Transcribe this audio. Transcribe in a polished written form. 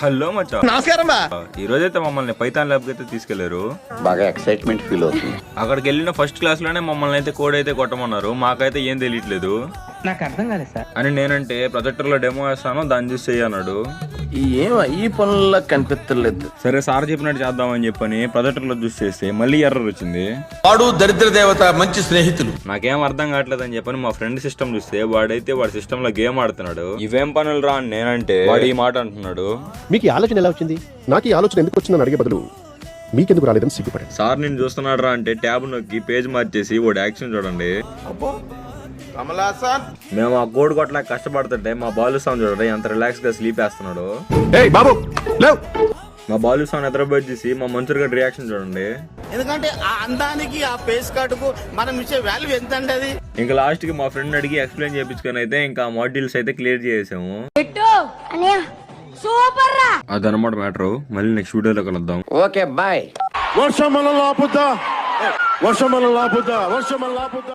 Hello మచ్చా, నమస్కారం బా. ఈ రోజైతే మమ్మల్ని పైథాన్ ల్యాబ్ అయితే తీసుకెళ్లారు. బాగా ఎక్సైట్మెంట్ ఫీల్ అవుతుంది. అక్కడికి వెళ్ళిన ఫస్ట్ క్లాస్ లోనే మమ్మల్ని అయితే కోడ్ అయితే కొట్టమన్నారు. మాకైతే ఏం తెలియట్లేదు నాకు అర్థం కాలేదు సార్ అని నేనంటే ప్రొజెక్టర్ లో డెమో వేస్తాను, దాన్ని చూసి చెయ్యన్నాడు. ఈ పనుల్లో కనిపించలేదు. సరే సార్ చెప్పినట్టు చేద్దామని చెప్పని ప్రొజెక్టర్ లో చూసి చేస్తే మళ్ళీ ఎర్రర్ వచ్చింది. వాడు దరిద్ర దేవత, మంచి స్నేహితులు. నాకేం అర్థం కావట్లేదు అని చెప్పని మా ఫ్రెండ్ సిస్టమ్ చూస్తే వాడైతే వాడి సిస్టమ్ లో గేమ్ ఆడుతున్నాడు. ఇవేం పనులు రా అని నేనంటే వాడు ఈ మాట అంటున్నాడు. మీకు ఈ ఆలోచన ఎలా వచ్చింది? నాకు ఈ ఆలోచన ఎందుకు వచ్చిందని అడిగే బదులు మీకెందుకు రాలేదని సిగ్గుపడండి. సార్ నేను చూస్తున్నాడు రా అంటే ట్యాబ్ నొక్కి పేజ్ మార్చేసి వాడు యాక్షన్ చూడండి. మేము ఆ కోడ్ కొట్టలేక కష్టపడుతుంటే మా బాలు సాంగ్ చూడండి ఎంత రిలాక్స్ గా స్లీప్ వేస్తున్నాడు. ఏయ్ బాబు లేవ్. మా బాలు సాంగ్ నిద్రపోయి చేసి మా మంచూర్ గడ్ రియాక్షన్ చూడండి. ఎందుకంటే ఆ అందానికి ఆ ఫేస్ కార్డుకు మనం ఇచ్చే వాల్యూ ఎంత అండి అది. ఇంకా లాస్ట్ కి మా ఫ్రెండ్ అడిగి ఎక్స్ప్లెయిన్ చేయించుకొని అయితే ఇంకా మాడ్యూల్స్ అయితే క్లియర్ చేసాము. అదనమాట మ్యాటర్. మళ్ళీ నెక్స్ట్ వీడియోలో కలుద్దాం. Okay bye. వర్షం మన లాపుతా.